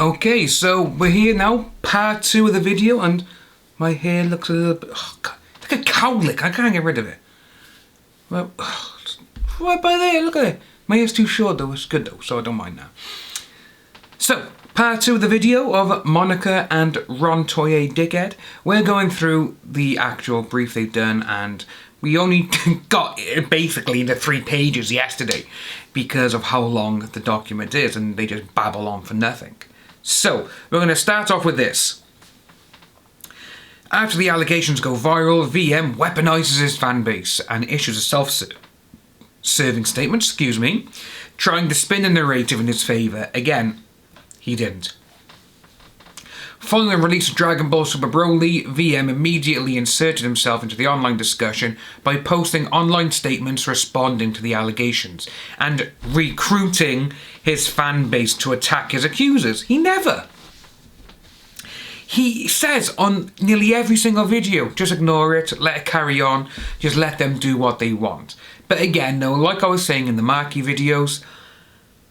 Okay, so we're here now, part 2 of the video, and my hair looks a little bit... Oh, God, like a cowlick, I can't get rid of it. Well, right by there, look at it. My hair's too short though, it's good though, so I don't mind now. So, part 2 of the video of MoRonica and Toye Dickhead. We're going through the actual brief they've done, and we only got it basically into 3 pages yesterday because of how long the document is, and they just babble on for nothing. So, we're going to start off with this. After the allegations go viral, VM weaponizes his fanbase and issues a self-serving statement, trying to spin the narrative in his favour. Again, he didn't. Following the release of Dragon Ball Super Broly, VM immediately inserted himself into the online discussion by posting online statements responding to the allegations and recruiting his fan base to attack his accusers. He says on nearly every single video, just ignore it, let it carry on, just let them do what they want. But again, though, like I was saying in the Marchi videos,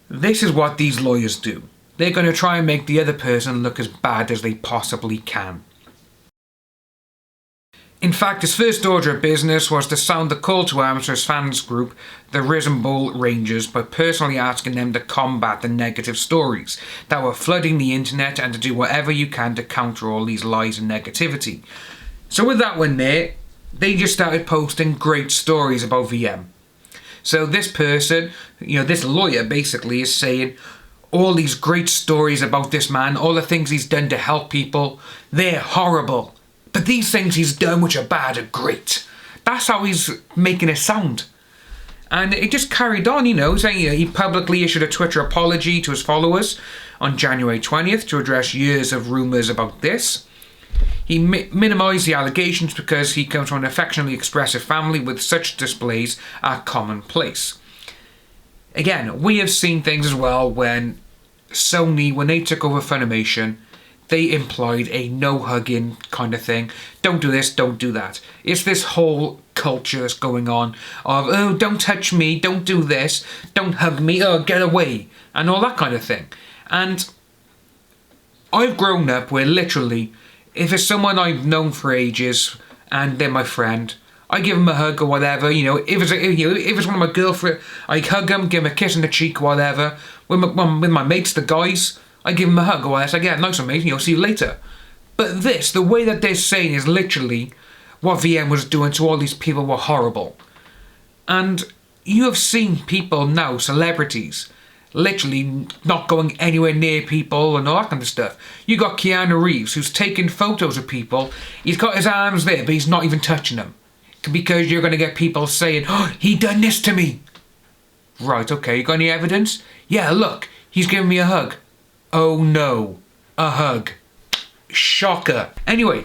this is what these lawyers do. They're going to try and make the other person look as bad as they possibly can. In fact, his first order of business was to sound the call to arms for his fans group, the Risen Bull Rangers, by personally asking them to combat the negative stories that were flooding the internet and to do whatever you can to counter all these lies and negativity. So with that one there, they just started posting great stories about VM. So this person, this lawyer basically is saying all these great stories about this man, all the things he's done to help people, they're horrible. But these things he's done which are bad are great. That's how he's making it sound. And it just carried on, saying he publicly issued a Twitter apology to his followers on January 20th to address years of rumours about this. He minimised the allegations because he comes from an affectionately expressive family with such displays are commonplace. Again, we have seen things as well when Sony, when they took over Funimation, they implied a no-hugging kind of thing. Don't do this, don't do that. It's this whole culture that's going on of, oh, don't touch me, don't do this, don't hug me, oh, get away, and all that kind of thing. And I've grown up where literally, if it's someone I've known for ages and they're my friend, I give them a hug or whatever, if it's one of my girlfriends, I hug them, give them a kiss on the cheek or whatever. With my mates, the guys, I give them a hug or whatever. I say, yeah, nice one, mate, see you later. But this, the way that they're saying is literally what VM was doing to all these people were horrible. And you have seen people now, celebrities, literally not going anywhere near people and all that kind of stuff. You got Keanu Reeves, who's taking photos of people. He's got his arms there, but he's not even touching them. Because you're going to get people saying, oh, he done this to me. Right, okay, you got any evidence? Yeah, look, he's giving me a hug. Oh no, a hug. Shocker. Anyway,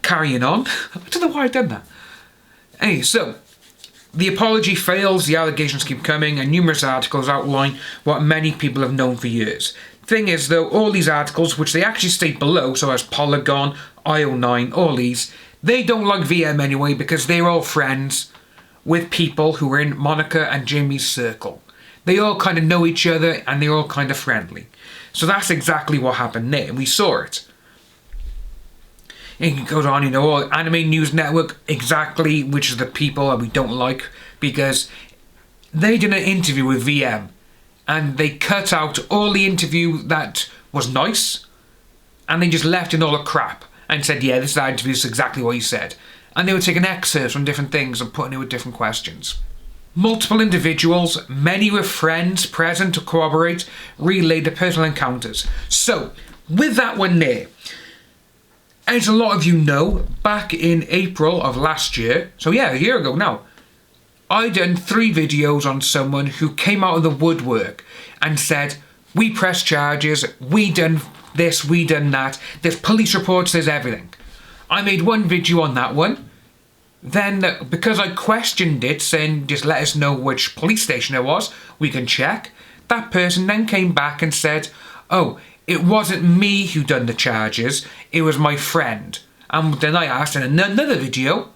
carrying on. I don't know why I've done that. Anyway, so, the apology fails, the allegations keep coming, and numerous articles outline what many people have known for years. Thing is, though, all these articles, which they actually state below, so as Polygon, IO9, all these, they don't like VM anyway because they're all friends with people who are in MoRonica and Jimmy's circle. They all kind of know each other and they're all kind of friendly. So that's exactly what happened there. We saw it. And it goes on, Anime News Network, exactly which are the people that we don't like because they did an interview with VM and they cut out all the interview that was nice and they just left in all the crap. And said, yeah, this is our interview, this is exactly what he said. And they were taking excerpts from different things and putting it with different questions. Multiple individuals, many with friends present to corroborate, relayed their personal encounters. So, with that one there, as a lot of you know, back in April of last year, so yeah, a year ago now, I done 3 videos on someone who came out of the woodwork and said, we pressed charges, we done this, we done that, there's police reports, there's everything. I made one video on that one. Then, because I questioned it, saying just let us know which police station it was, we can check, that person then came back and said, oh, it wasn't me who done the charges, it was my friend. And then I asked in another video,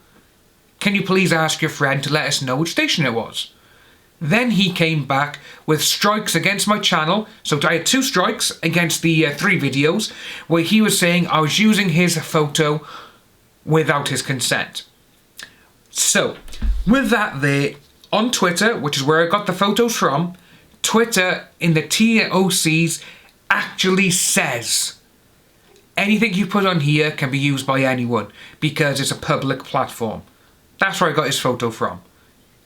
can you please ask your friend to let us know which station it was? Then he came back with strikes against my channel. So I had 2 strikes against the 3 videos where he was saying I was using his photo without his consent. So, with that there, on Twitter, which is where I got the photos from, Twitter in the TOCs actually says anything you put on here can be used by anyone because it's a public platform. That's where I got his photo from.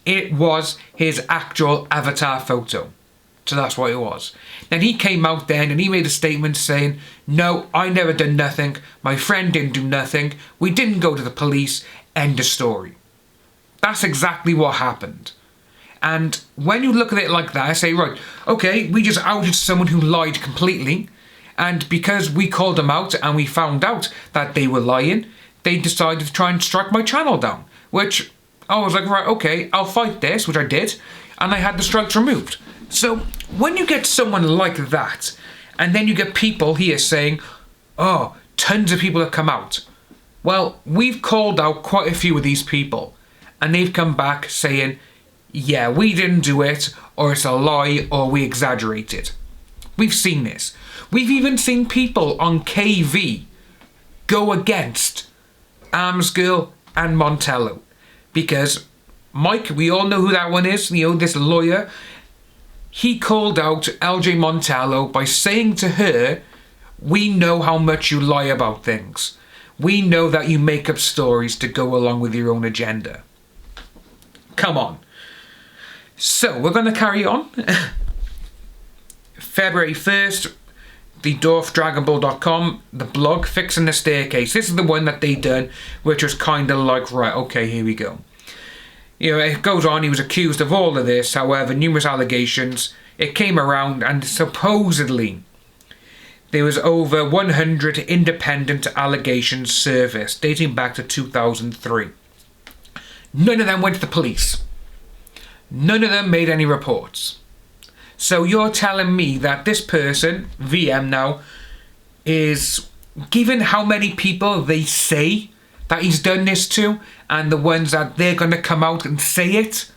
It was his actual avatar photo. So that's what it was. Then he came out then and he made a statement saying, no, I never done nothing. My friend didn't do nothing. We didn't go to the police. End of story. That's exactly what happened. And when you look at it like that, I say, right, okay, we just outed someone who lied completely. And because we called them out and we found out that they were lying, they decided to try and strike my channel down. Which I was like, right, okay, I'll fight this, which I did. And I had the strikes removed. So when you get someone like that, and then you get people here saying, oh, tons of people have come out. Well, we've called out quite a few of these people. And they've come back saying, yeah, we didn't do it, or it's a lie, or we exaggerated. We've seen this. We've even seen people on KV go against Armsgirl and Montello. Because Mike, we all know who that one is, this lawyer. He called out LJ Montello by saying to her, we know how much you lie about things. We know that you make up stories to go along with your own agenda. Come on. So, we're going to carry on. February 1st, the dwarfdragonball.com, the blog, Fixing the Staircase. This is the one that they done, which was kind of like, right, okay, here we go. It goes on, he was accused of all of this, however, numerous allegations. It came around and supposedly there was over 100 independent allegations serviced, dating back to 2003. None of them went to the police. None of them made any reports. So you're telling me that this person, VM now, is given how many people they say that he's done this to, and the ones that they're going to come out and say it?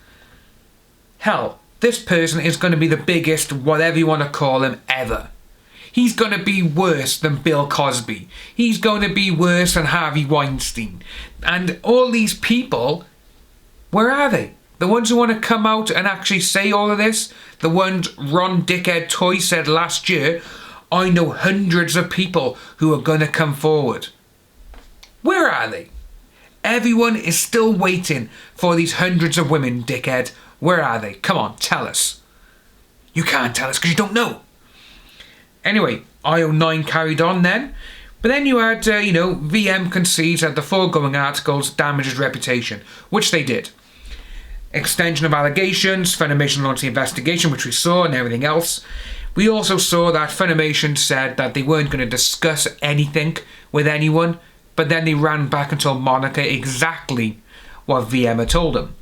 Hell, this person is going to be the biggest, whatever you want to call him, ever. He's going to be worse than Bill Cosby. He's going to be worse than Harvey Weinstein. And all these people, where are they? The ones who want to come out and actually say all of this? The ones Ron Dickhead Toye said last year, I know hundreds of people who are going to come forward. Where are they? Everyone is still waiting for these hundreds of women, dickhead. Where are they? Come on, tell us. You can't tell us because you don't know. Anyway, IO9 carried on then. But then you had, VM concedes that the foregoing articles damaged his reputation, which they did. Extension of allegations, Funimation launched the investigation, which we saw, and everything else. We also saw that Funimation said that they weren't going to discuss anything with anyone, but then they ran back and told MoRonica exactly what VM had told them.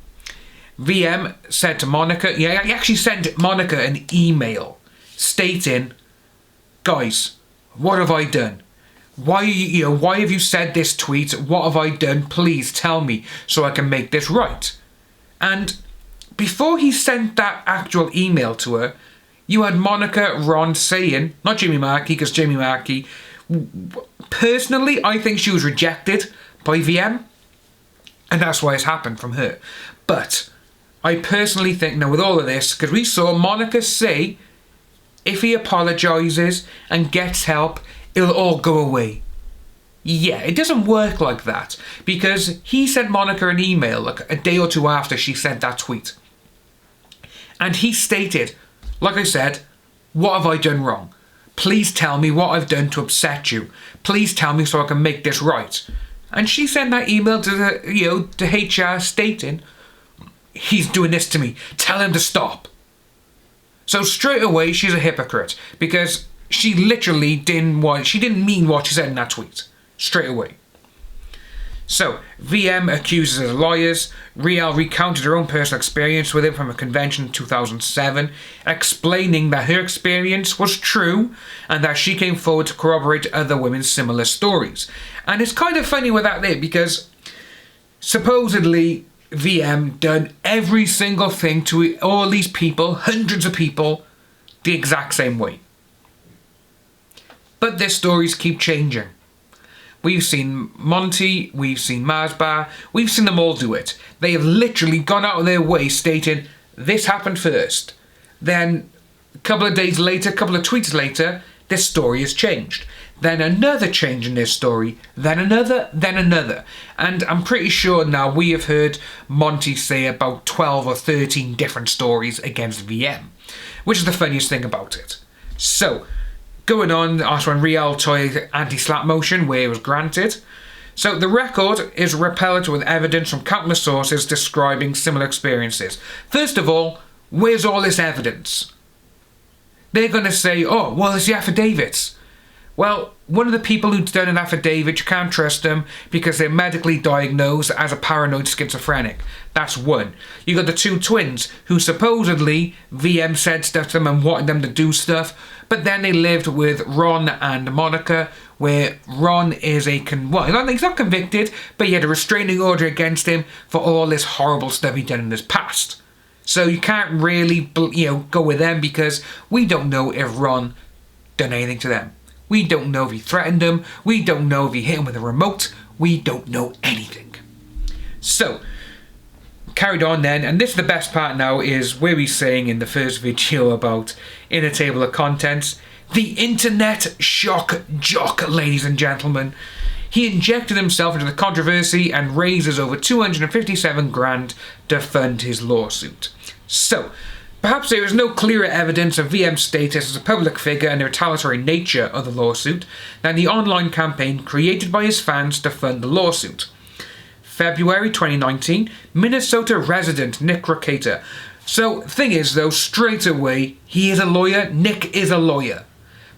VM said to MoRonica, he actually sent MoRonica an email stating, guys, what have I done? Why have you said this tweet? What have I done? Please tell me so I can make this right. And before he sent that actual email to her, you had MoRonica Ron saying, not Jamie Marchi, because Jamie Marchi, personally, I think she was rejected by VM. And that's why it's happened from her. But I personally think, now with all of this, because we saw MoRonica say, if he apologises and gets help, it'll all go away. Yeah, it doesn't work like that. Because he sent MoRonica an email like a day or two after she sent that tweet. And he stated, like I said, what have I done wrong? Please tell me what I've done to upset you. Please tell me so I can make this right. And she sent that email to the, to HR stating, he's doing this to me. Tell him to stop. So straight away, she's a hypocrite because she literally didn't mean what she said in that tweet. Straight away. So, VM accuses her of liars. Rial recounted her own personal experience with him from a convention in 2007, explaining that her experience was true and that she came forward to corroborate other women's similar stories. And it's kind of funny with that there because supposedly VM done every single thing to all these people, hundreds of people, the exact same way. But their stories keep changing. We've seen Monty, we've seen Masbar, we've seen them all do it. They have literally gone out of their way stating, this happened first. Then, a couple of days later, a couple of tweets later, this story has changed. Then another change in this story, then another, then another. And I'm pretty sure now we have heard Monty say about 12 or 13 different stories against VM, which is the funniest thing about it. So, going on, also on Rial Toye anti-slap motion, where it was granted. So the record is repellent with evidence from countless sources describing similar experiences. First of all, where's all this evidence? They're going to say, oh, well, it's the affidavits. Well, one of the people who's done an affidavit, you can't trust them because they're medically diagnosed as a paranoid schizophrenic. That's one. You got the two twins who supposedly VM said stuff to them and wanted them to do stuff, but then they lived with Ron and Monica, where Ron is he's not convicted, but he had a restraining order against him for all this horrible stuff he'd done in his past. So you can't really, go with them because we don't know if Ron done anything to them. We don't know if he threatened them. We don't know if he hit him with a remote. We don't know anything. So, carried on then, and this is the best part now, is where he's saying in the first video about in a table of contents, the internet shock jock, ladies and gentlemen. He injected himself into the controversy and raises over 257 grand to fund his lawsuit. So, perhaps there is no clearer evidence of VM's status as a public figure and the retaliatory nature of the lawsuit than the online campaign created by his fans to fund the lawsuit. February 2019, Minnesota resident Nick Rocata. So, thing is though, straight away, he is a lawyer, Nick is a lawyer.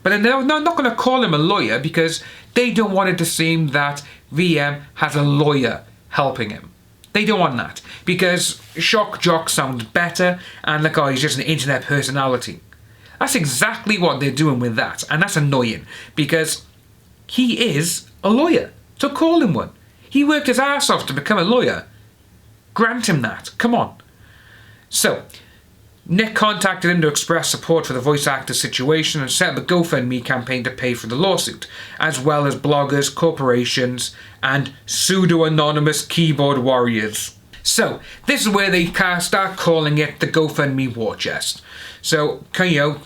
But they're not going to call him a lawyer because they don't want it to seem that VM has a lawyer helping him. They don't want that because shock jock sounds better and the guy is just an internet personality. That's exactly what they're doing with that, and that's annoying because he is a lawyer, so call him one. He worked his ass off to become a lawyer. Grant him that, come on. So, Nick contacted him to express support for the voice actor's situation and set up a GoFundMe campaign to pay for the lawsuit, as well as bloggers, corporations, and pseudo-anonymous keyboard warriors. So, this is where they start calling it the GoFundMe war chest. So,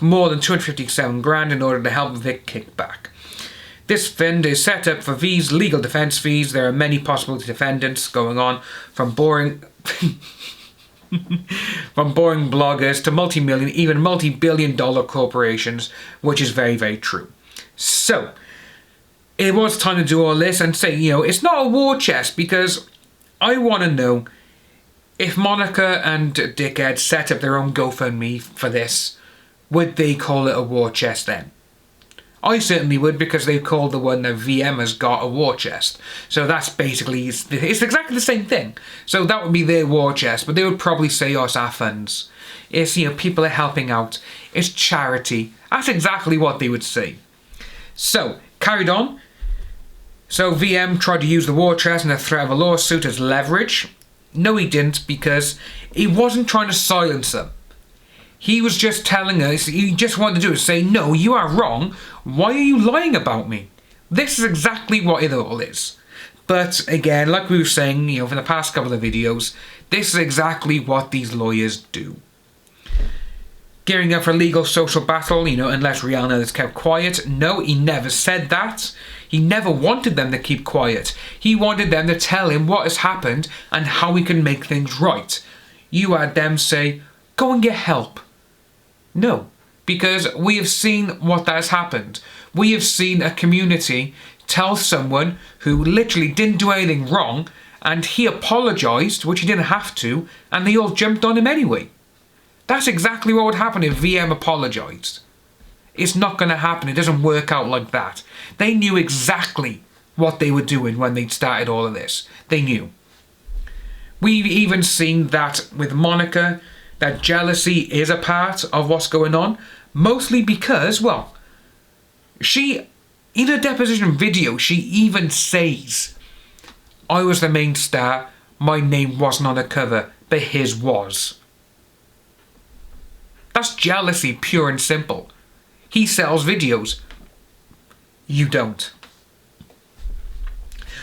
more than 257 grand in order to help Vic kick back. This fund is set up for V's legal defense fees. There are many possible defendants going on, from boring bloggers to multi-million, even multi-billion dollar corporations, which is very, very true. So, it was time to do all this and say, it's not a war chest, because I want to know if Monica and Dickhead set up their own GoFundMe for this, would they call it a war chest then? I certainly would, because they've called the one that VM has got a war chest. So that's basically, it's exactly the same thing. So that would be their war chest, but they would probably say, oh, it's our funds. It's, people are helping out. It's charity. That's exactly what they would say. So, carried on. So VM tried to use the war chest and the threat of a lawsuit as leverage. No, he didn't, because he wasn't trying to silence them. He was just telling us, he just wanted to do is say, no, you are wrong. Why are you lying about me? This is exactly what it all is. But again, like we were saying, for the past couple of videos, this is exactly what these lawyers do. Gearing up for a legal social battle, unless Rial has kept quiet. No, he never said that. He never wanted them to keep quiet. He wanted them to tell him what has happened and how we can make things right. You had them say, go and get help. No, because we have seen what has happened. We have seen a community tell someone who literally didn't do anything wrong, and he apologised, which he didn't have to, and they all jumped on him anyway. That's exactly what would happen if VM apologised. It's not going to happen. It doesn't work out like that. They knew exactly what they were doing when they started all of this. They knew. We've even seen that with Monica, that jealousy is a part of what's going on, mostly because, she, in a deposition video, she even says, I was the main star, my name wasn't on the cover, but his was. That's jealousy, pure and simple. He sells videos. You don't.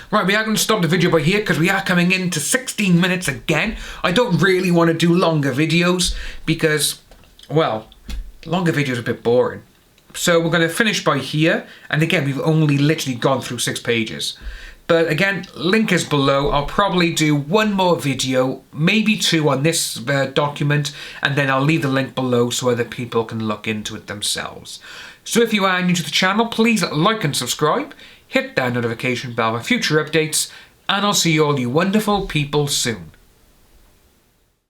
Right, we are going to stop the video by here because we are coming into 16 minutes again. I don't really want to do longer videos because, well, longer videos are a bit boring. So we're going to finish by here. And again, we've only literally gone through 6 pages. But again, link is below. I'll probably do one more video, maybe 2 on this document, and then I'll leave the link below so other people can look into it themselves. So if you are new to the channel, please like and subscribe, hit that notification bell for future updates, and I'll see all you wonderful people soon.